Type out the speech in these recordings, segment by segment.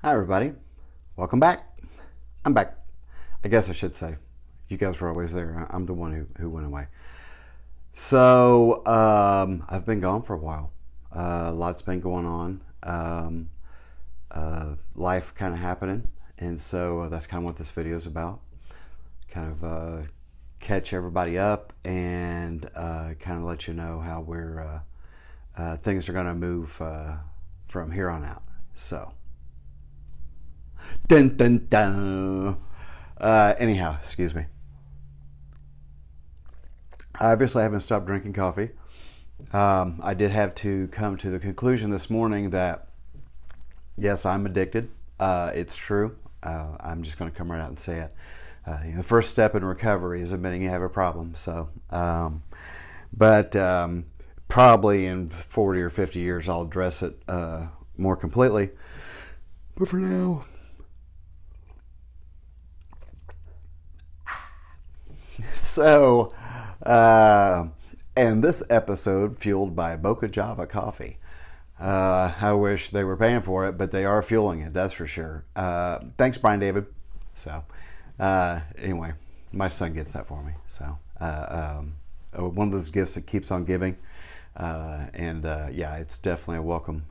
Hi everybody, welcome back. I'm back. I guess I should say, you guys were always there. I'm the one who went away. So I've been gone for a while. Lots been going on. Life kind of happening, and so that's kind of what this video is about. Kind of catch everybody up and kind of let you know how things are going to move from here on out. So. Dun, dun, dun. Anyhow, excuse me. Obviously, I haven't stopped drinking coffee. I did have to come to the conclusion this morning that, yes, I'm addicted. It's true. I'm just going to come right out and say it. The first step in recovery is admitting you have a problem. So, probably in 40 or 50 years, I'll address it more completely. But for now... So, and this episode fueled by Boca Java coffee. I wish they were paying for it, but they are fueling it, that's for sure. Thanks, Brian David. So, anyway, my son gets that for me. So, one of those gifts that keeps on giving. Yeah, it's definitely a welcome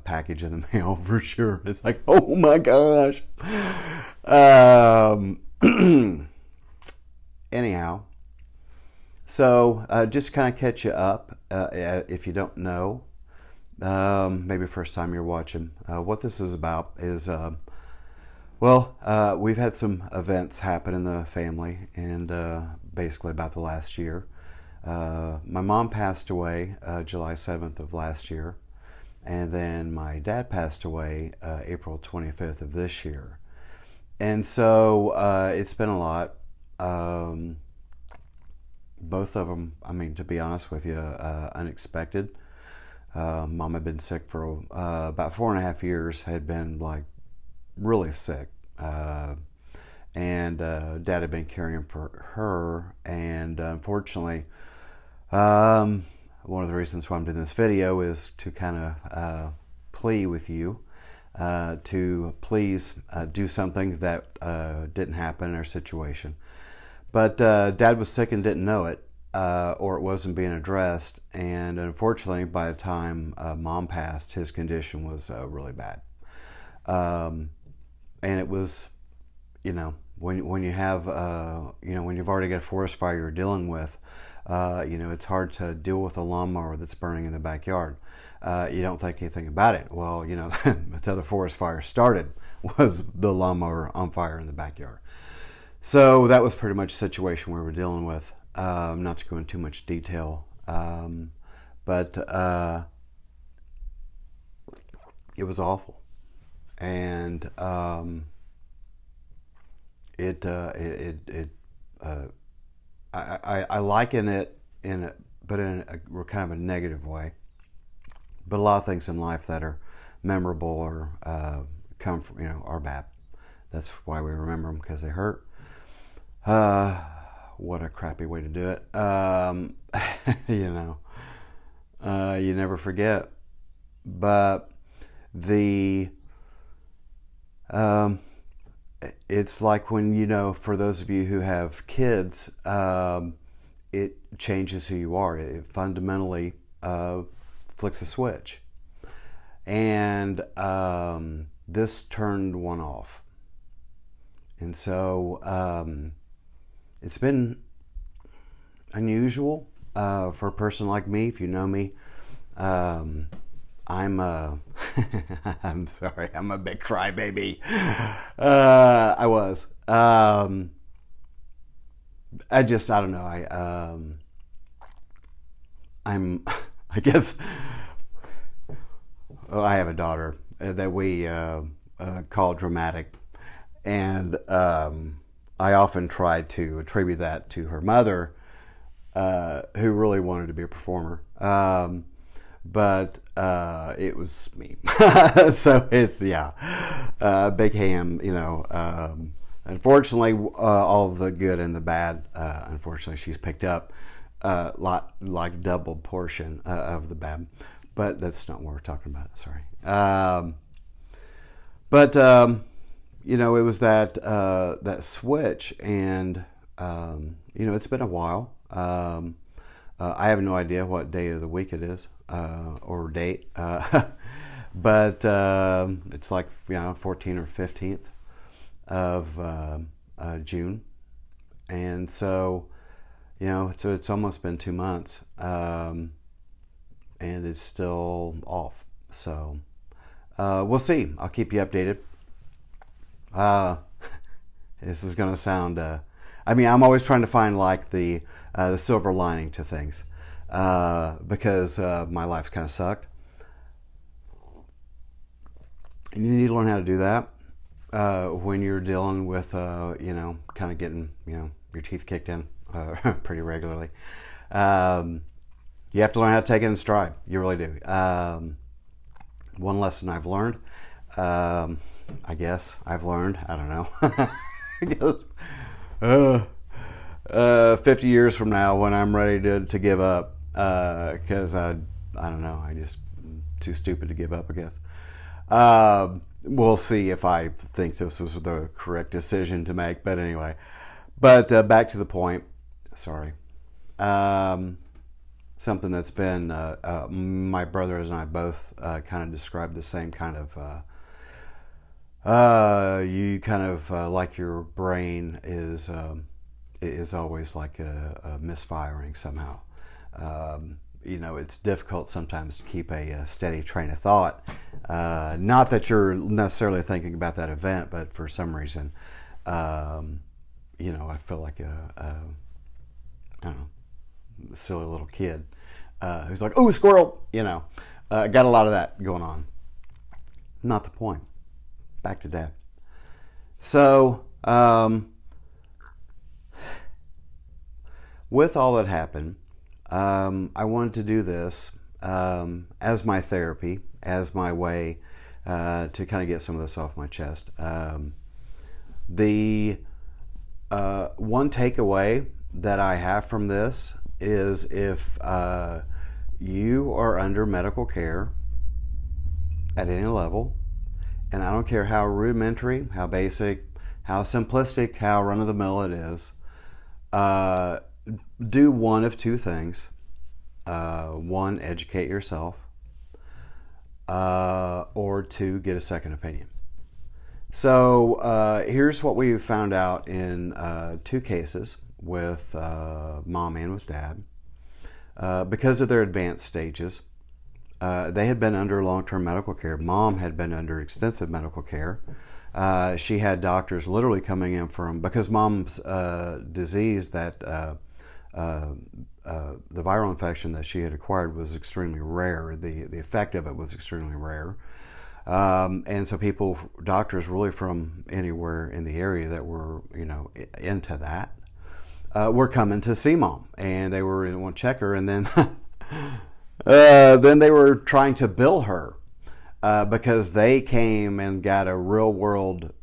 package in the mail for sure. It's like, oh my gosh. Anyhow, so just to kind of catch you up, if you don't know, maybe first time you're watching, what this is about is, we've had some events happen in the family, and basically about the last year. My mom passed away July 7th of last year, and then my dad passed away April 25th of this year. And so it's been a lot. Both of them, I mean, to be honest with you, unexpected. Mom had been sick for about 4.5 years, had been like really sick. And Dad had been caring for her. And unfortunately, one of the reasons why I'm doing this video is to kind of plea with you to please do something that didn't happen in our situation. But Dad was sick and didn't know it, or it wasn't being addressed. And unfortunately, by the time Mom passed, his condition was really bad. And it was, when you have, when you've already got a forest fire you're dealing with, it's hard to deal with a lawnmower that's burning in the backyard. You don't think anything about it. Well, that's how the forest fire started, was the lawnmower on fire in the backyard. So that was pretty much the situation we were dealing with. Not to go into too much detail, but it was awful, and I liken it but in a kind of a negative way. But a lot of things in life that are memorable or come from, are bad. That's why we remember them, because they hurt. What a crappy way to do it. You never forget. But it's like when, for those of you who have kids, it changes who you are. It fundamentally flicks a switch. And this turned one off. And so it's been unusual for a person like me. If you know me, I'm I'm sorry, I'm a big crybaby. I was. I don't know. I guess, I have a daughter that we call dramatic. And I often try to attribute that to her mother, who really wanted to be a performer. But it was me. So it's, big ham, unfortunately, all the good and the bad, unfortunately, she's picked up like double portion of the bad. But that's not what we're talking about, sorry. But you know, it was that that switch, and you know, it's been a while. I have no idea what day of the week it is or date, but it's like, you know, 14th or 15th of June, and so, you know, so it's almost been 2 months, and it's still off. So we'll see. I'll keep you updated. This is going to sound. I mean, I'm always trying to find like the silver lining to things, because my life kind of sucked. And you need to learn how to do that when you're dealing with, you know, kind of getting, you know, your teeth kicked in pretty regularly. You have to learn how to take it in stride. You really do. One lesson I've learned, I guess I've learned, I don't know. I guess 50 years from now, when I'm ready to give up, because I don't know, I just too stupid to give up, I guess. We'll see if I think this was the correct decision to make. But anyway, back to the point. Sorry. Something that's been my brothers and I both kind of described the same kind of. You kind of like your brain is always like a misfiring somehow. You know, it's difficult sometimes to keep a steady train of thought. Not that you're necessarily thinking about that event, but for some reason, you know, I feel like I don't know, silly little kid who's like, "Oh, squirrel!" You know, got a lot of that going on. Not the point. Back to Dad. So, with all that happened, I wanted to do this as my therapy, as my way to kind of get some of this off my chest. The one takeaway that I have from this is if you are under medical care at any level, and I don't care how rudimentary, how basic, how simplistic, how run-of-the-mill it is, do one of two things. One, educate yourself, or two, get a second opinion. So here's what we found out in two cases with Mom and with Dad. Because of their advanced stages, they had been under long-term medical care. Mom had been under extensive medical care. She had doctors literally coming in from, because Mom's disease, that the viral infection that she had acquired was extremely rare. The effect of it was extremely rare. And so doctors really from anywhere in the area that were, you know, into that, were coming to see Mom, and they were want to check her, and then then they were trying to bill her because they came and got a real world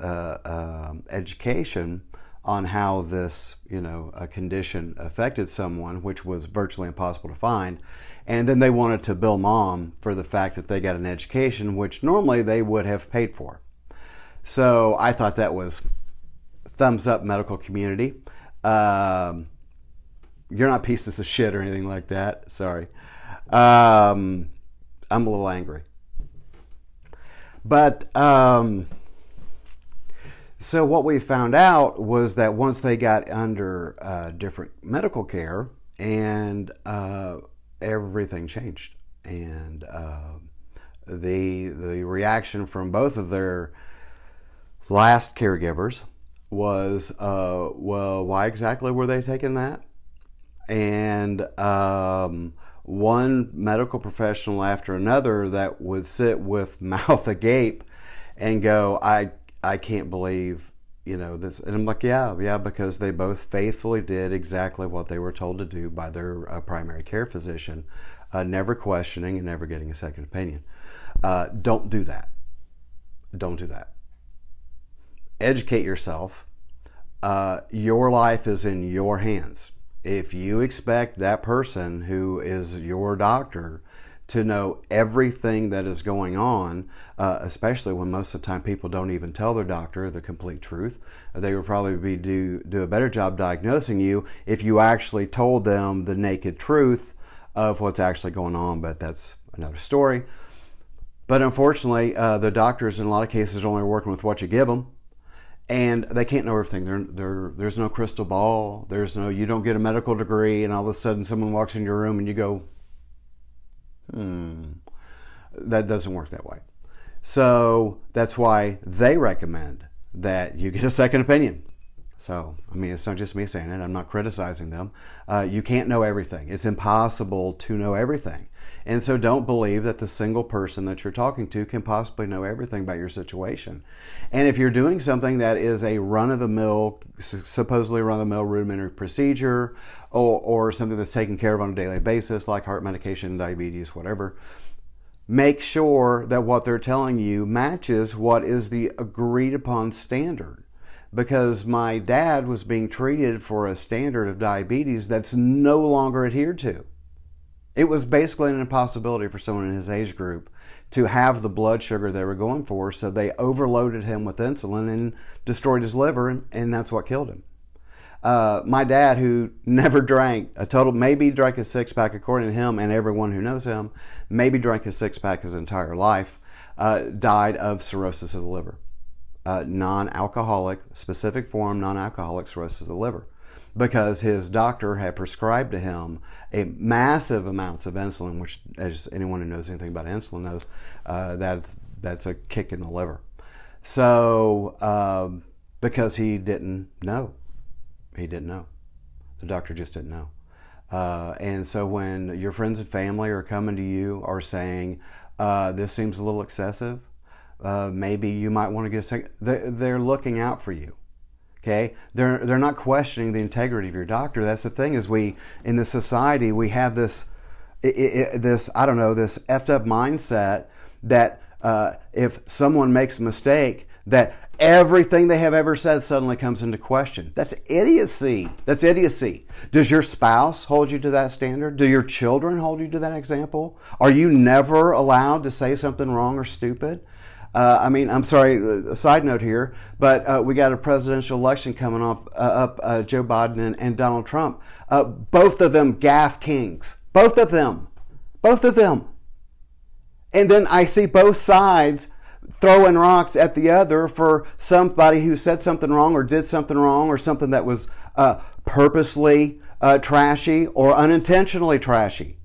education on how this, you know, a condition affected someone, which was virtually impossible to find. And then they wanted to bill Mom for the fact that they got an education, which normally they would have paid for. So I thought that was thumbs up, medical community. You're not pieces of shit or anything like that. Sorry. I'm a little angry. But so what we found out was that once they got under different medical care, and everything changed, and the reaction from both of their last caregivers was, well, why exactly were they taking that? And one medical professional after another that would sit with mouth agape and go, I can't believe, you know, this. And I'm like, yeah, because they both faithfully did exactly what they were told to do by their primary care physician, never questioning and never getting a second opinion. Don't do that. Don't do that. Educate yourself. Your life is in your hands. If you expect that person who is your doctor to know everything that is going on, especially when most of the time people don't even tell their doctor the complete truth. They would probably do a better job diagnosing you if you actually told them the naked truth of what's actually going on, but that's another story. But unfortunately, the doctors in a lot of cases are only working with what you give them, and they can't know everything. There's no crystal ball. You don't get a medical degree, and all of a sudden someone walks in your room and you go, that doesn't work that way. So that's why they recommend that you get a second opinion. So, I mean, it's not just me saying it. I'm not criticizing them. You can't know everything. It's impossible to know everything. And so don't believe that the single person that you're talking to can possibly know everything about your situation. And if you're doing something that is a run-of-the-mill, supposedly run-of-the-mill rudimentary procedure, or something that's taken care of on a daily basis, like heart medication, diabetes, whatever, make sure that what they're telling you matches what is the agreed-upon standard. Because my dad was being treated for a standard of diabetes that's no longer adhered to. It was basically an impossibility for someone in his age group to have the blood sugar they were going for, so they overloaded him with insulin and destroyed his liver, and that's what killed him. My dad, who never drank maybe drank a six-pack, according to him and everyone who knows him, maybe drank a six-pack his entire life, died of cirrhosis of the liver. Non-alcoholic, specific form, non-alcoholic cirrhosis of the liver, because his doctor had prescribed to him a massive amounts of insulin, which, as anyone who knows anything about insulin knows, that's a kick in the liver. So, because he didn't know. The doctor just didn't know. And so when your friends and family are coming to you are saying, this seems a little excessive, maybe you might want to get a second, they're looking out for you. Okay, they're not questioning the integrity of your doctor. That's the thing, is we in this society we have this effed up mindset that if someone makes a mistake, that everything they have ever said suddenly comes into question. That's idiocy. That's idiocy. Does your spouse hold you to that standard? Do your children hold you to that example? Are you never allowed to say something wrong or stupid? I mean, I'm sorry, a side note here, but we got a presidential election coming up, Joe Biden and Donald Trump. Both of them gaffe kings. Both of them. And then I see both sides throwing rocks at the other for somebody who said something wrong or did something wrong or something that was purposely trashy or unintentionally trashy.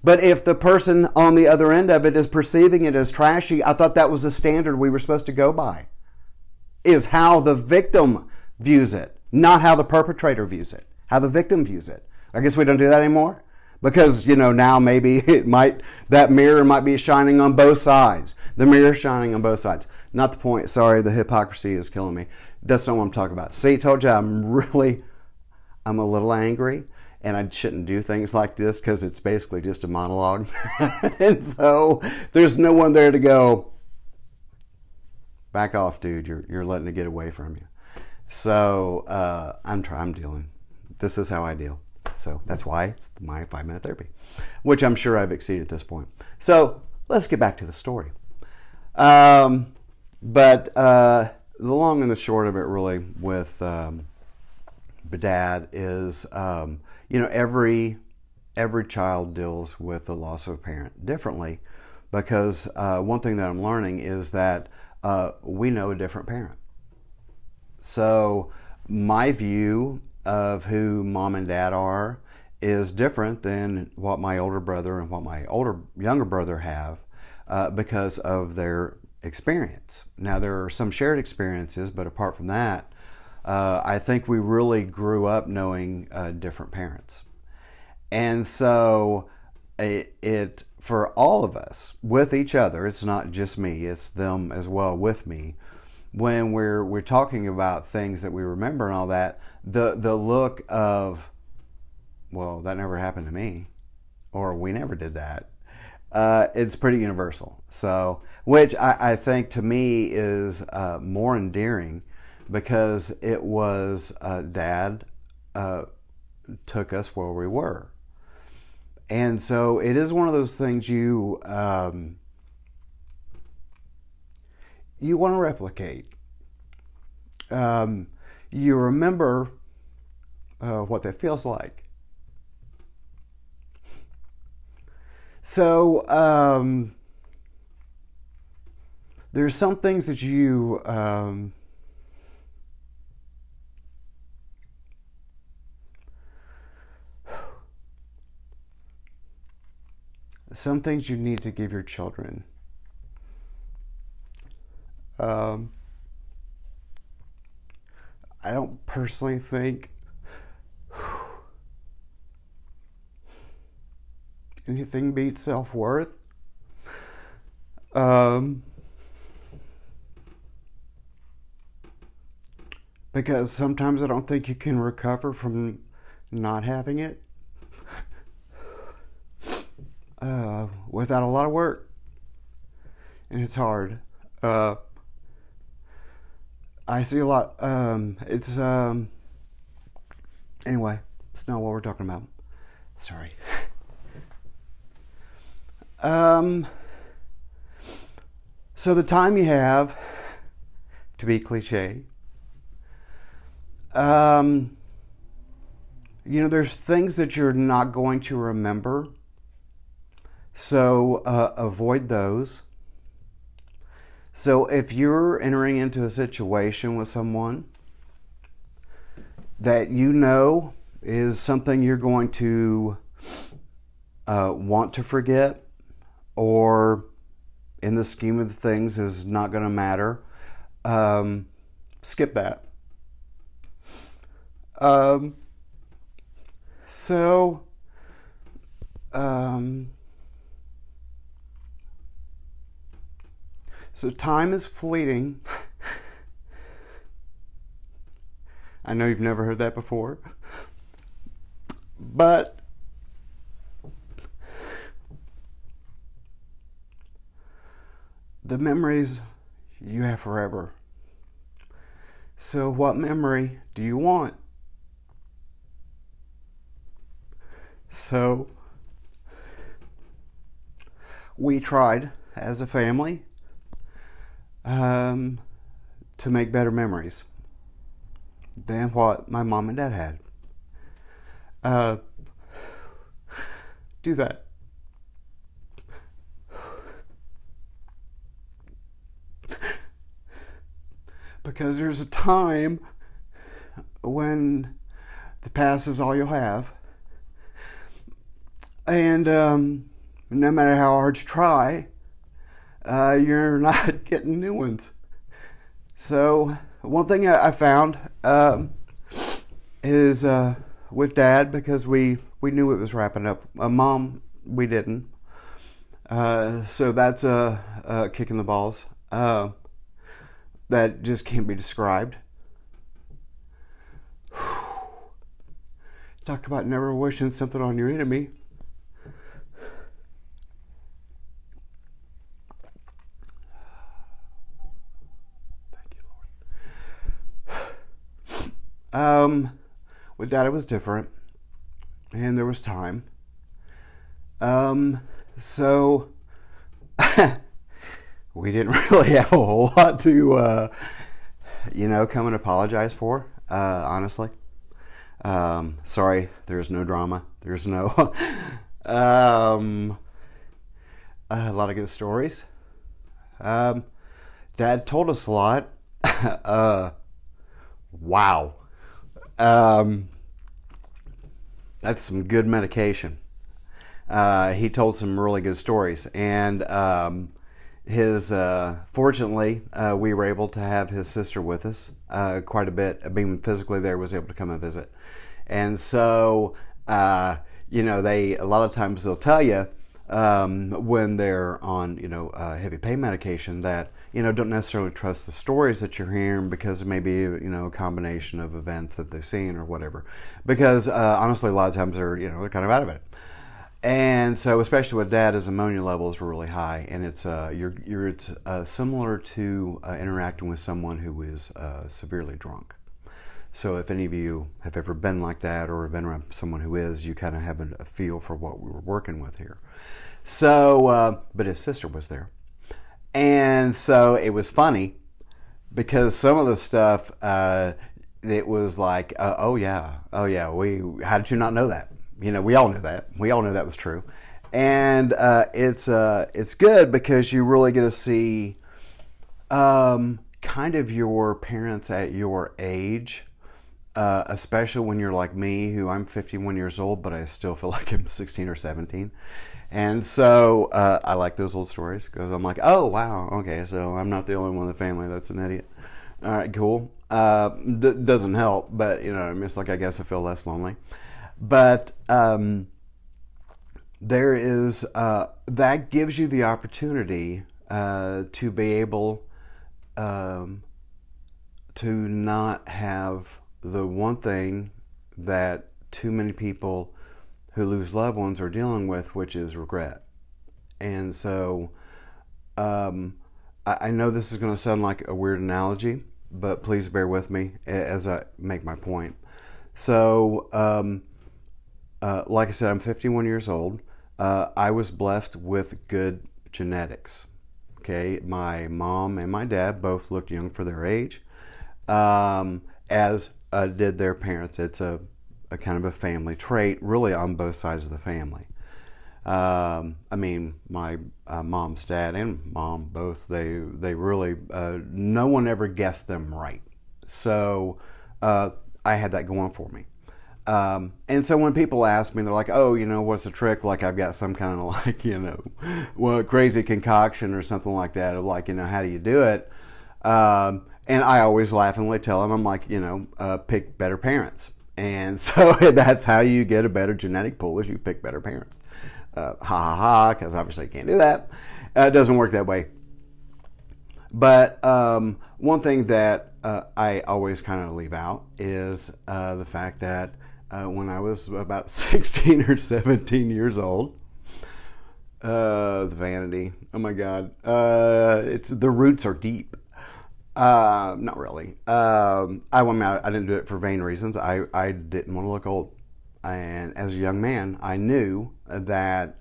But if the person on the other end of it is perceiving it as trashy, I thought that was the standard we were supposed to go by. Is how the victim views it, not how the perpetrator views it. How the victim views it. I guess we don't do that anymore? Because, now maybe that mirror might be shining on both sides. The mirror shining on both sides. Not the point. Sorry, the hypocrisy is killing me. That's not what I'm talking about. See, I told you I'm a little angry. And I shouldn't do things like this because it's basically just a monologue. And so there's no one there to go, back off, dude. You're letting it get away from you. So I'm dealing. This is how I deal. So that's why it's my 5-minute therapy, which I'm sure I've exceeded at this point. So let's get back to the story. But the long and the short of it really with Dad is... every child deals with the loss of a parent differently, because one thing that I'm learning is that we know a different parent. So my view of who mom and dad are is different than what my older brother and what my younger brother have because of their experience. Now, there are some shared experiences, but apart from that, I think we really grew up knowing different parents. And so it for all of us, with each other, it's not just me, it's them as well with me, when we're talking about things that we remember and all that, the look of, well, that never happened to me, or we never did that, it's pretty universal. So, which I think to me is more endearing, because it was Dad took us where we were. And so it is one of those things you you want to replicate. You remember what that feels like. So there's some things that you some things you need to give your children. I don't personally think anything beats self-worth. Because sometimes I don't think you can recover from not having it without a lot of work. And it's hard. I see a lot. Anyway, it's not what we're talking about. Sorry. So the time you have, to be cliche, you know, there's things that you're not going to remember. So avoid those. So if you're entering into a situation with someone that you know is something you're going to want to forget, or in the scheme of things is not going to matter, skip that. So time is fleeting. I know you've never heard that before, but the memories you have forever. So what memory do you want? So we tried as a family to make better memories than what my mom and dad had. Do that. Because there's a time when the past is all you'll have. And no matter how hard you try, you're not getting new ones. So one thing I found is with Dad, because we knew it was wrapping up. Mom, we didn't. So that's a kick in the balls. That just can't be described. Talk about never wishing something on your enemy. Thank you, Lord. With Dad, it was different, and there was time. So we didn't really have a whole lot to, come and apologize for, honestly. Sorry, there's no drama. There's no, a lot of good stories. Dad told us a lot. Wow. That's some good medication. He told some really good stories, and fortunately, we were able to have his sister with us quite a bit. Being physically there, was able to come and visit, and so a lot of times they'll tell you when they're on heavy pain medication that don't necessarily trust the stories that you're hearing, because it may be a combination of events that they've seen or whatever. Because honestly, a lot of times they're kind of out of it. And so, especially with Dad, his ammonia levels were really high, and it's similar to interacting with someone who is severely drunk. So if any of you have ever been like that or been around someone who is, you kind of have a feel for what we were working with here. So, but his sister was there. And so it was funny because some of the stuff, it was like, oh yeah, how did you not know that? You know, we all knew that. We all knew that was true. And it's good because you really get to see kind of your parents at your age, especially when you're like me, who I'm 51 years old, but I still feel like I'm 16 or 17. And so I like those old stories because I'm like, oh, wow, okay, so I'm not the only one in the family that's an idiot. All right, cool. Doesn't help, but, you know, I mean, it's like I guess I feel less lonely. But there is, that gives you the opportunity to be able to not have the one thing that too many people who lose loved ones are dealing with, which is regret. And so I know this is going to sound like a weird analogy, but please bear with me as I make my point. So like I said, I'm 51 years old. I was blessed with good genetics. Okay, my mom and my dad both looked young for their age, as did their parents. It's a kind of a family trait, really, on both sides of the family. I mean, my mom's dad and mom both, they really, no one ever guessed them right. So I had that going for me. And so when people ask me, they're like, oh, you know, what's the trick? Like I've got some kind of like, you know, well, crazy concoction or something like that of like, you know, how do you do it? And I always laughingly tell them, I'm like, you know, pick better parents. And so that's how you get a better genetic pool, is you pick better parents. Ha ha ha, because obviously you can't do that. It doesn't work that way. But one thing that I always kind of leave out is the fact that when I was about 16 or 17 years old, the vanity, oh my God, the roots are deep. Not really. I didn't do it for vain reasons. I didn't want to look old. And as a young man, I knew that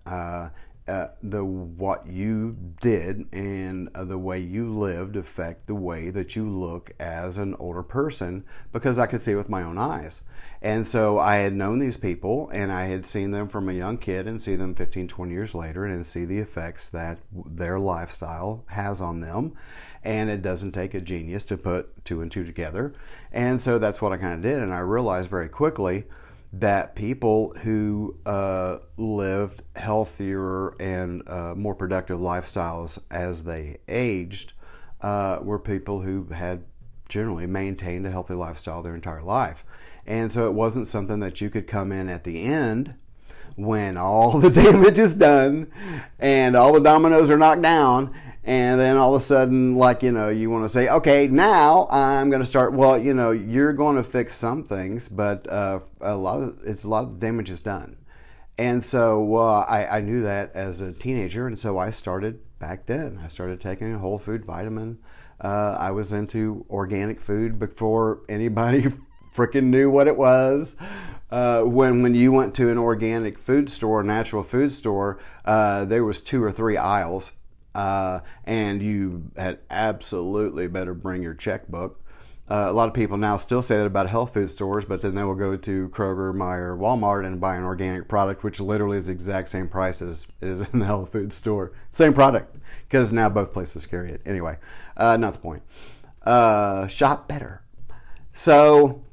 what you did and the way you lived affect the way that you look as an older person, because I could see it with my own eyes. And so I had known these people, and I had seen them from a young kid and see them 15, 20 years later and see the effects that their lifestyle has on them. And it doesn't take a genius to put two and two together. And so that's what I kind of did. And I realized very quickly that people who lived healthier and more productive lifestyles as they aged were people who had generally maintained a healthy lifestyle their entire life. And so it wasn't something that you could come in at the end when all the damage is done and all the dominoes are knocked down, and then all of a sudden, like, you know, you want to say, okay, now I'm going to start. Well, you know, you're going to fix some things, but a lot of damage is done. And so I knew that as a teenager, and so I started back then. I started taking a whole food vitamin. I was into organic food before anybody freaking knew what it was. When you went to an organic food store, natural food store, there was 2 or 3 aisles. And you had absolutely better bring your checkbook. A lot of people now still say that about health food stores, but then they will go to Kroger, Meijer, Walmart and buy an organic product, which literally is the exact same price as it is in the health food store. Same product, because now both places carry it. Anyway, not the point. Shop better. So,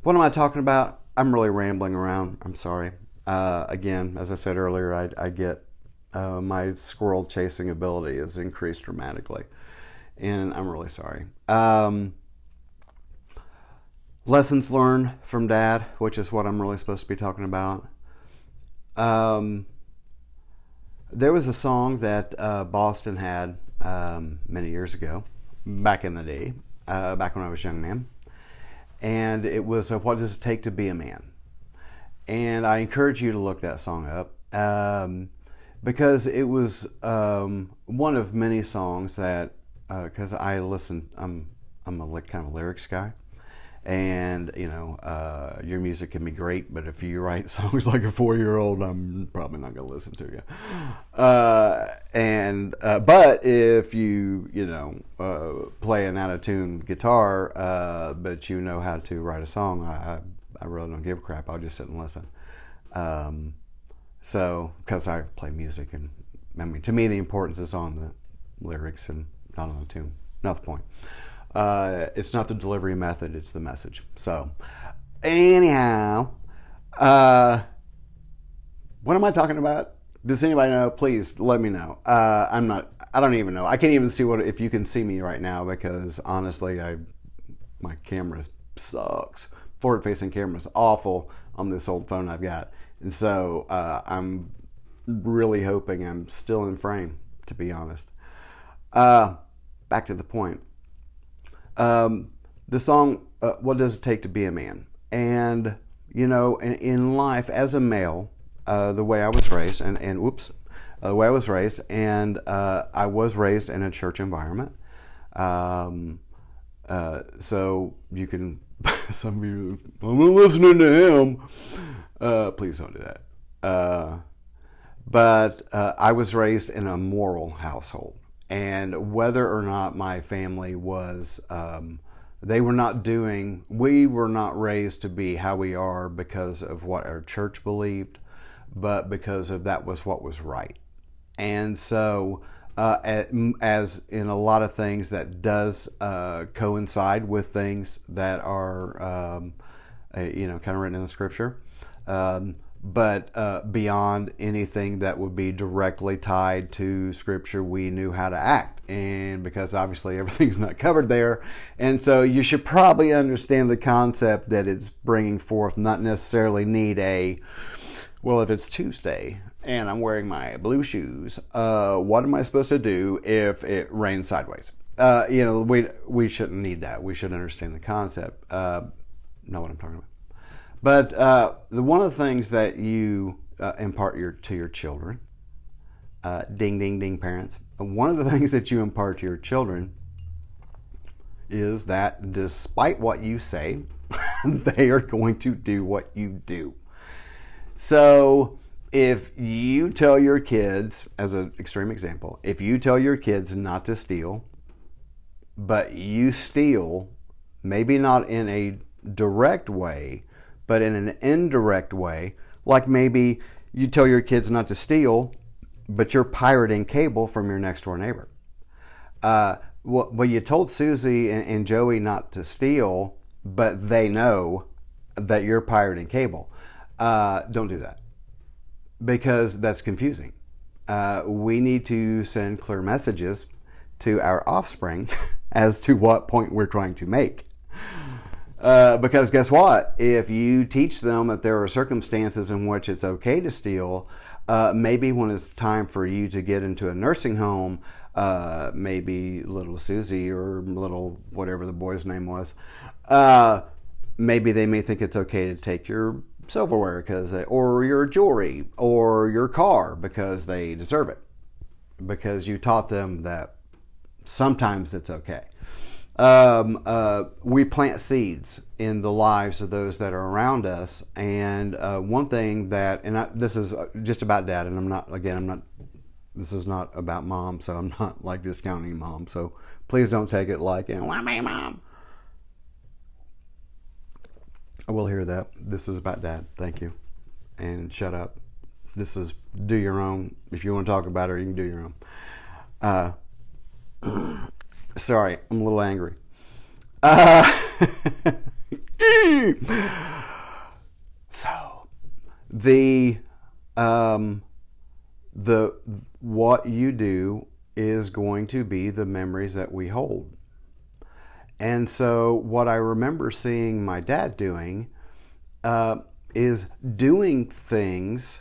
what am I talking about? I'm really rambling around. I'm sorry. Again, as I said earlier, I get my squirrel chasing ability is increased dramatically, and I'm really sorry. Lessons learned from Dad, which is what I'm really supposed to be talking about. There was a song that Boston had many years ago, back in the day, back when I was a young man, and it was "What Does It Take to Be a Man?" And I encourage you to look that song up. Because it was one of many songs that, because I listen, I'm a kind of a lyrics guy, And, you know, your music can be great, but if you write songs like a 4-year-old, I'm probably not going to listen to you. But if you, you know, play an out-of-tune guitar, but you know how to write a song, I really don't give a crap. I'll just sit and listen. So, because I play music, and I mean, to me, the importance is on the lyrics and not on the tune. Not the point. It's not the delivery method, it's the message. So, anyhow, what am I talking about? Does anybody know? Please let me know. I don't even know. I can't even see if you can see me right now, because honestly, my camera sucks. Forward-facing camera is awful on this old phone I've got. And so I'm really hoping I'm still in frame, to be honest. Back to the point. The song, What Does It Take to Be a Man? And, you know, in life, as a male, the way I was raised, the way I was raised, and I was raised in a church environment. So you can, some of you, I'm listening to him. Please don't do that. But I was raised in a moral household. And whether or not my family was, we were not raised to be how we are because of what our church believed, but because of that was what was right. And so, as in a lot of things, that does coincide with things that are, you know, kind of written in the scripture. But beyond anything that would be directly tied to scripture, we knew how to act. And because obviously everything's not covered there. And so you should probably understand the concept that it's bringing forth, not necessarily need well, if it's Tuesday and I'm wearing my blue shoes, what am I supposed to do if it rains sideways? You know, we shouldn't need that. We should understand the concept. Know what I'm talking about. But one of the things that you impart to your children, ding, ding, ding, parents, one of the things that you impart to your children is that despite what you say, they are going to do what you do. So if you tell your kids, as an extreme example, if you tell your kids not to steal, but you steal, maybe not in a direct way, but in an indirect way, like maybe you tell your kids not to steal, but you're pirating cable from your next door neighbor. Well, you told Susie and Joey not to steal, but they know that you're pirating cable. Don't do that, because that's confusing. We need to send clear messages to our offspring as to what point we're trying to make. Because guess what? If you teach them that there are circumstances in which it's okay to steal, maybe when it's time for you to get into a nursing home, maybe little Susie or little whatever the boy's name was, maybe they may think it's okay to take your silverware or your jewelry or your car because they deserve it, because you taught them that sometimes it's okay. We plant seeds in the lives of those that are around us, and one thing that, this is just about dad, and this is not about mom, so I'm not like discounting mom, so please don't take it like, why my mom? I will hear that. This is about dad. Thank you. And shut up. This is do your own. If you want to talk about it, you can do your own. Sorry, I'm a little angry. So, what you do is going to be the memories that we hold. And so what I remember seeing my dad doing is doing things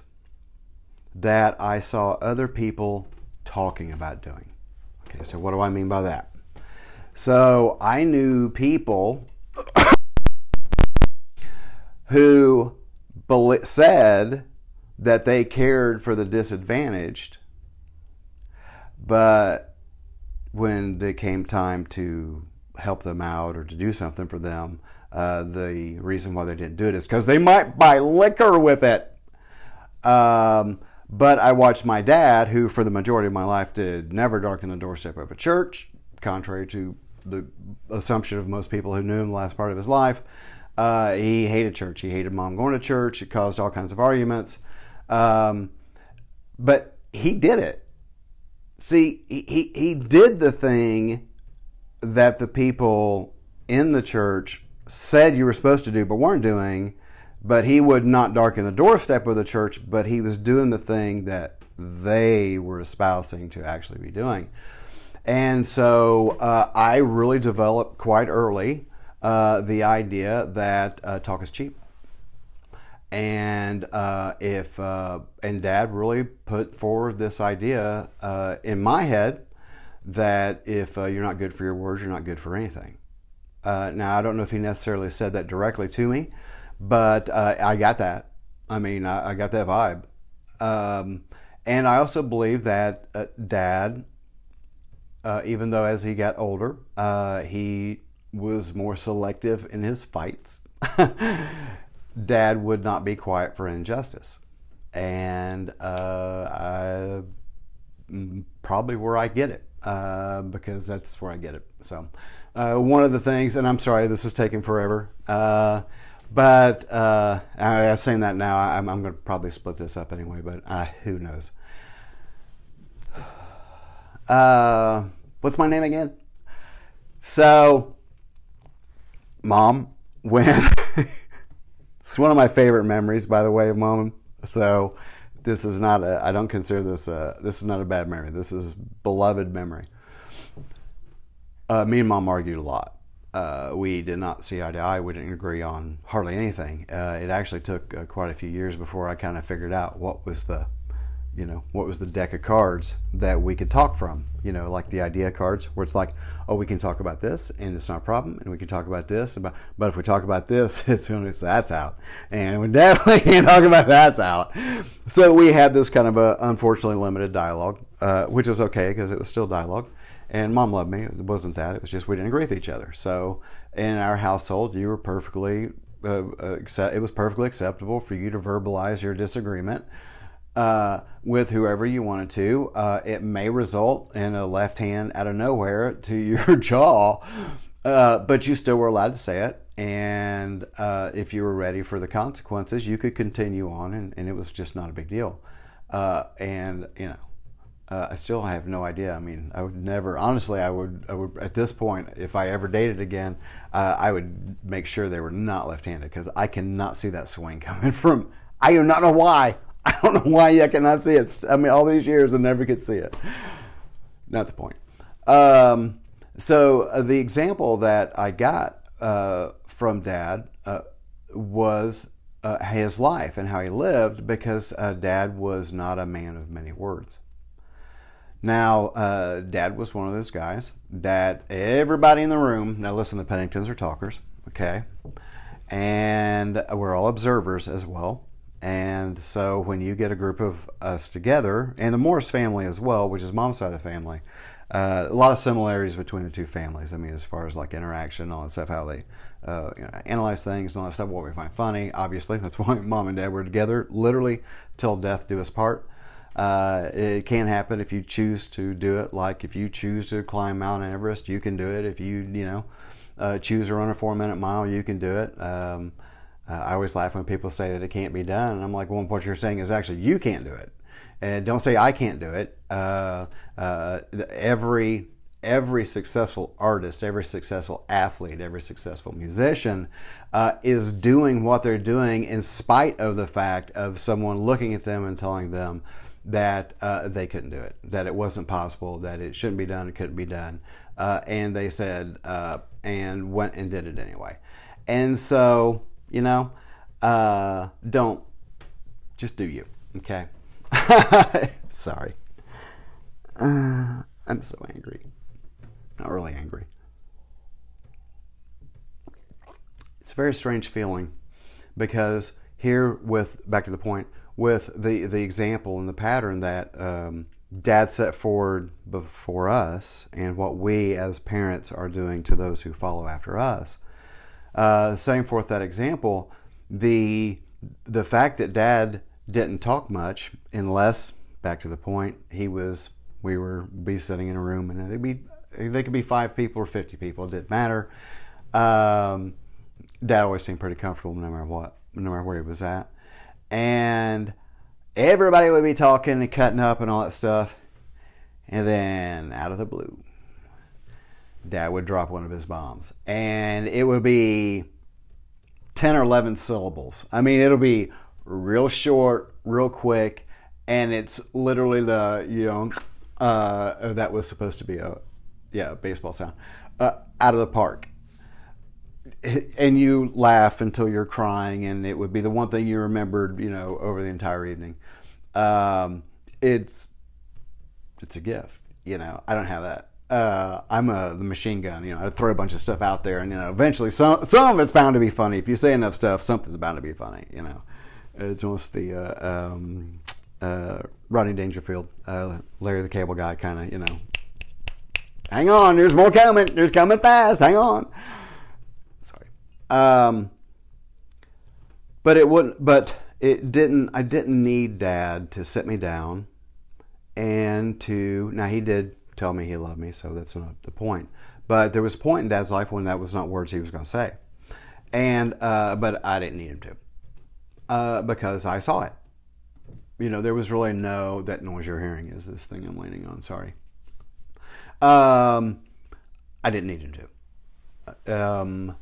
that I saw other people talking about doing. Okay, so what do I mean by that? So I knew people who said that they cared for the disadvantaged, but when they came time to help them out or to do something for them. The reason why they didn't do it is because they might buy liquor with it. But I watched my dad, who for the majority of my life did never darken the doorstep of a church, contrary to the assumption of most people who knew him the last part of his life. He hated church. He hated mom going to church. It caused all kinds of arguments. But he did it. See, he did the thing that the people in the church said you were supposed to do but weren't doing, but he would not darken the doorstep of the church, but he was doing the thing that they were espousing to actually be doing. And so I really developed quite early the idea that talk is cheap. And and Dad really put forward this idea in my head that if you're not good for your words, you're not good for anything. Now, I don't know if he necessarily said that directly to me, but I got that. I mean, I got that vibe. And I also believe that Dad, even though as he got older, he was more selective in his fights, Dad would not be quiet for injustice. And probably where I get it, because that's where I get it. So one of the things, and I'm sorry this is taking forever, but I'm saying that now, I'm going to probably split this up anyway, but who knows. What's my name again? So, Mom, when it's one of my favorite memories, by the way, Mom. So this is not I don't consider this this is not a bad memory. This is beloved memory. Me and Mom argued a lot. We did not see eye to eye. We didn't agree on hardly anything. It actually took quite a few years before I kind of figured out what was the deck of cards that we could talk from, like the idea cards, where it's like, oh, we can talk about this and it's not a problem, and we can talk about this, but if we talk about this, that's out, and we definitely can't talk about that's out. So we had this kind of a unfortunately limited dialogue, which was okay because it was still dialogue, and Mom loved me. It wasn't that, it was just we didn't agree with each other. So in our household, you were perfectly it was perfectly acceptable for you to verbalize your disagreement with whoever you wanted to. It may result in a left hand out of nowhere to your jaw, but you still were allowed to say it. And if you were ready for the consequences, you could continue on, and it was just not a big deal. I still have no idea. I mean, I would never, honestly, I would at this point, if I ever dated again, I would make sure they were not left-handed, because I cannot see that swing coming from, I do not know why. I don't know why I cannot see it. I mean, all these years I never could see it. Not the point. So the example that I got from Dad was his life and how he lived, because Dad was not a man of many words. Now, Dad was one of those guys that everybody in the room, now listen, the Penningtons are talkers, okay? And we're all observers as well. And so when you get a group of us together, and the Morris family as well, which is Mom's side of the family, a lot of similarities between the two families. I mean, as far as like interaction, all that stuff, how they analyze things and all that stuff, what we find funny, obviously. That's why Mom and Dad were together, literally, till death do us part. It can happen if you choose to do it. Like if you choose to climb Mount Everest, you can do it. If you, choose to run a 4-minute mile, you can do it. I always laugh when people say that it can't be done, and I'm like, well, what you're saying is actually you can't do it, and don't say I can't do it. Every successful artist, every successful athlete, every successful musician is doing what they're doing in spite of the fact of someone looking at them and telling them that they couldn't do it, that it wasn't possible, that it shouldn't be done, it couldn't be done, and they said and went and did it anyway. And so, don't, just do you, okay? Sorry. I'm so angry. Not really angry. It's a very strange feeling, because here, back to the point, with the example and the pattern that Dad set forward before us and what we as parents are doing to those who follow after us. Setting forth that example, the fact that Dad didn't talk much, unless, back to the point, we would be sitting in a room and they could be 5 people or 50 people, it didn't matter. Dad always seemed pretty comfortable no matter where he was at. And everybody would be talking and cutting up and all that stuff. And then out of the blue, Dad would drop one of his bombs. And it would be 10 or 11 syllables. I mean, it'll be real short, real quick. And it's literally that was supposed to be a baseball sound. Out of the park. And you laugh until you're crying, and it would be the one thing you remembered, over the entire evening. It's a gift, I don't have that. I'm the machine gun, I throw a bunch of stuff out there, and eventually some of it's bound to be funny. If you say enough stuff, something's bound to be funny. It's almost the Rodney Dangerfield, Larry the Cable Guy kind of, hang on, there's more coming, there's coming fast, hang on. But it didn't. I didn't need Dad to sit me down and now he did tell me he loved me, so that's not the point. But there was a point in Dad's life when that was not words he was going to say, but I didn't need him to, because I saw it. There was really that noise you're hearing is this thing I'm leaning on. Sorry. I didn't need him to.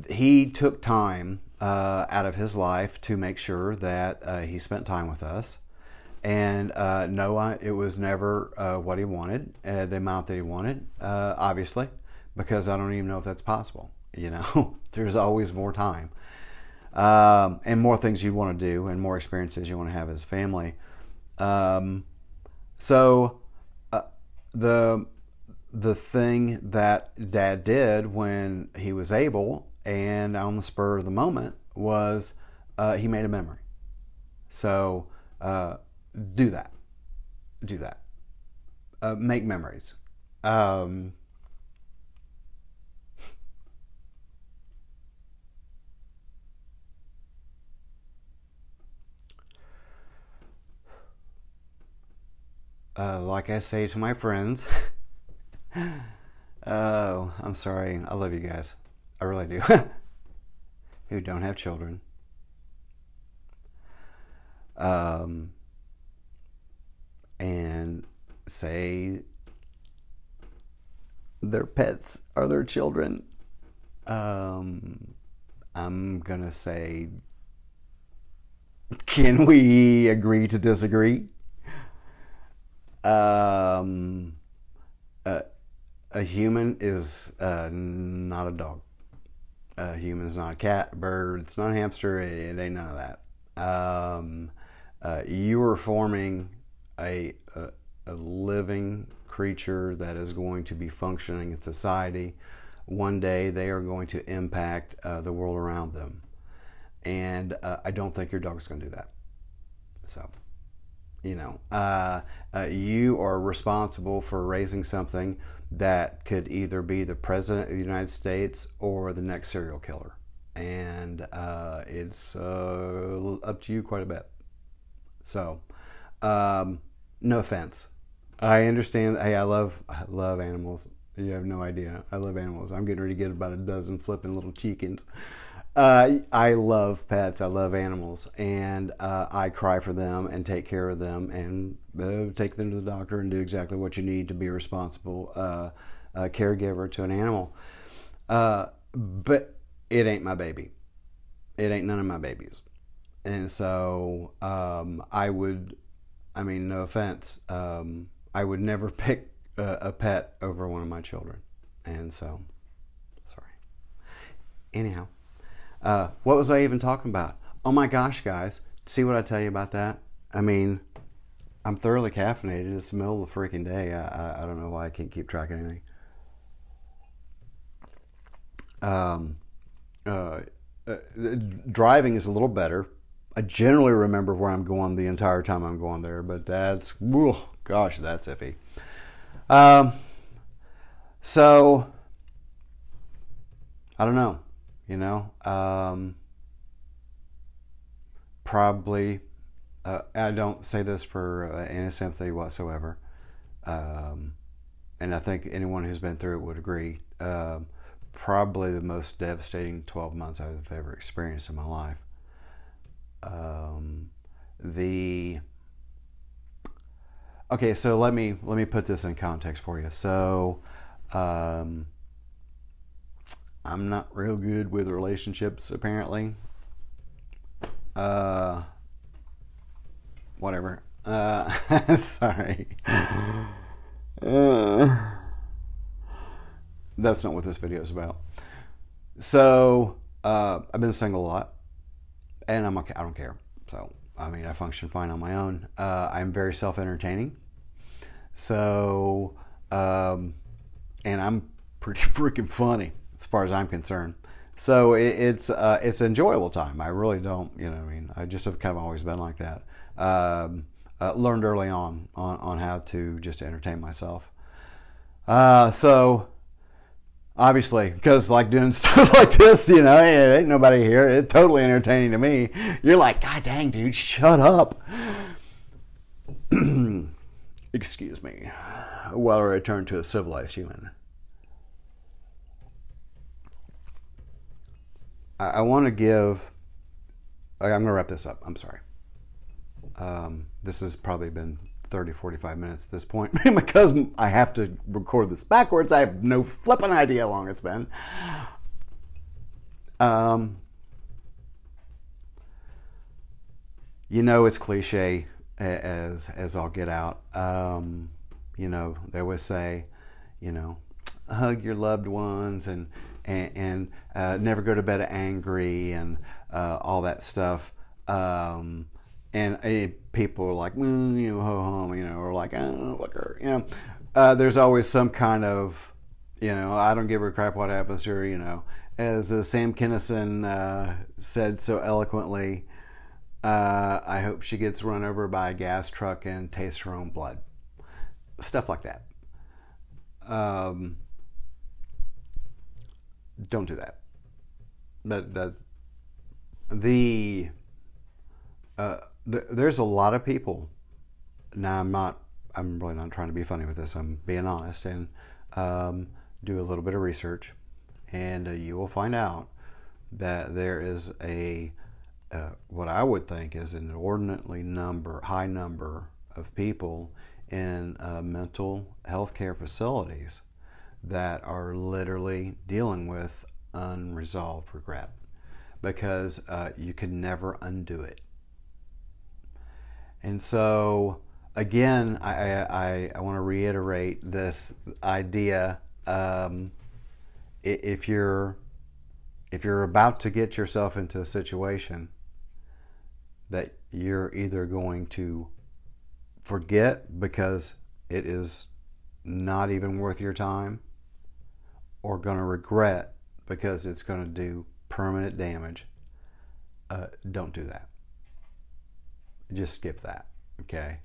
He took time out of his life to make sure that he spent time with us. And no, it was never what he wanted, the amount that he wanted, obviously, because I don't even know if that's possible. There's always more time and more things you want to do and more experiences you want to have as a family. So the thing that Dad did when he was able and on the spur of the moment was he made a memory. So do that. Make memories. Like I say to my friends, oh, I'm sorry. I love you guys. I really do. Who don't have children. And say their pets are their children. I'm gonna say, can we agree to disagree? A human is not a dog. A human is not a cat, a bird. It's not a hamster. It ain't none of that. You are forming a living creature that is going to be functioning in society. One day they are going to impact the world around them. And I don't think your dog's going to do that. So, you are responsible for raising something that could either be the president of the United States or the next serial killer. And it's up to you quite a bit. So, no offense. I understand. Hey, I love animals. You have no idea. I love animals. I'm getting ready to get about a dozen flipping little chickens. I love pets. I love animals, and I cry for them and take care of them and take them to the doctor and do exactly what you need to be a responsible caregiver to an animal. But it ain't my baby. It ain't none of my babies, and so no offense, I would never pick a pet over one of my children, and so sorry. Anyhow. What was I even talking about? Oh my gosh, guys. See what I tell you about that? I mean, I'm thoroughly caffeinated. It's the middle of the freaking day. I don't know why I can't keep track of anything. Driving is a little better. I generally remember where I'm going the entire time I'm going there, but that's, whew, gosh, that's iffy. So I don't know, you know, probably, I don't say this for any sympathy whatsoever. And I think anyone who's been through it would agree. Probably the most devastating 12 months I've ever experienced in my life. Okay, so let me put this in context for you. So, I'm not real good with relationships, apparently. Whatever. Sorry. That's not what this video is about. So, I've been single a lot, and I'm okay. I don't care. So, I mean, I function fine on my own. I'm very self-entertaining. So, and I'm pretty freaking funny as far as I'm concerned. So it's an enjoyable time. I really don't, you know, I mean, I just have kind of always been like that. Learned early on how to just entertain myself. So obviously, because like doing stuff like this, you know, it ain't nobody here. It's totally entertaining to me. You're like, God dang, dude, shut up. Excuse me, while I return to a civilized human. I want to give, I'm going to wrap this up. I'm sorry. This has probably been 30, 45 minutes at this point. Because I have to record this backwards, I have no flipping idea how long it's been. You know, it's cliche as I'll get out. You know, they always say, you know, hug your loved ones and never go to bed angry and all that stuff. And people are like, well, you know, ho hum, you know, or like, oh, look her, you know. There's always some kind of, you know, I don't give a crap what happens to her, you know. As Sam Kinison said so eloquently, I hope she gets run over by a gas truck and tastes her own blood. Stuff like that. Don't do that. There's a lot of people. Now I'm really not trying to be funny with this. I'm being honest, and do a little bit of research, and you will find out that there is what I would think is an inordinately high number of people in mental health care facilities that are literally dealing with unresolved regret, because you can never undo it. And so again, I want to reiterate this idea. If you're about to get yourself into a situation that you're either going to forget because it is not even worth your time, or going to regret because it's going to do permanent damage, don't do that. Just skip that, okay?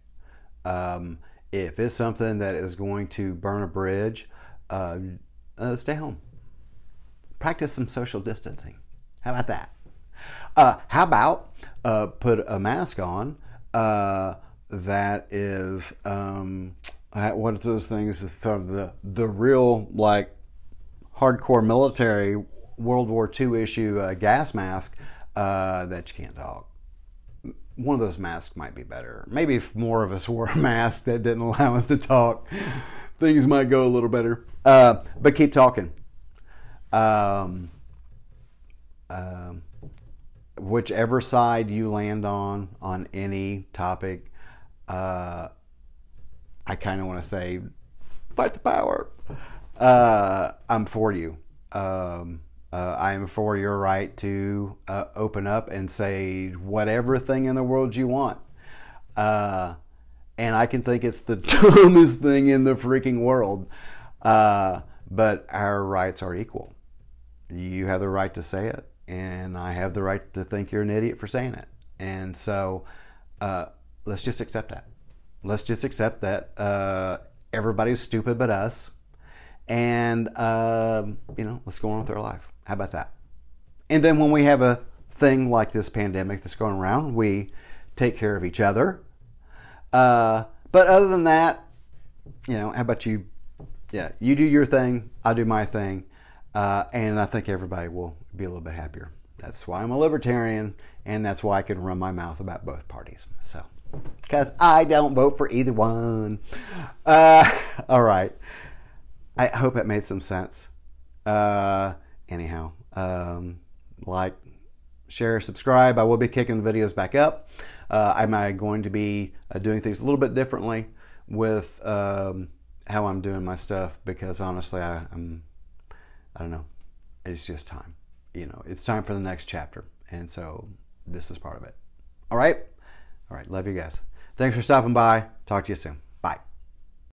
If it's something that is going to burn a bridge, stay home. Practice some social distancing. How about that? How about put a mask on that is, what are those things from the real, like, hardcore military World War II issue gas mask that you can't talk. One of those masks might be better. Maybe if more of us wore a mask that didn't allow us to talk, things might go a little better. But keep talking. Whichever side you land on any topic, I kind of want to say, fight the power. I'm for you. I am for your right to open up and say whatever thing in the world you want. And I can think it's the dumbest thing in the freaking world. But our rights are equal. You have the right to say it, and I have the right to think you're an idiot for saying it. And so let's just accept that. Let's just accept that everybody's stupid but us. And, let's go on with our life. How about that? And then when we have a thing like this pandemic that's going around, we take care of each other. But other than that, how about you? Yeah, you do your thing, I do my thing. And I think everybody will be a little bit happier. That's why I'm a libertarian, and that's why I can run my mouth about both parties. So, because I don't vote for either one. All right. I hope it made some sense. Anyhow, like, share, subscribe. I will be kicking the videos back up. I'm going to be doing things a little bit differently with how I'm doing my stuff, because honestly, I don't know. It's just time. It's time for the next chapter. And so this is part of it. All right? All right. Love you guys. Thanks for stopping by. Talk to you soon. Bye.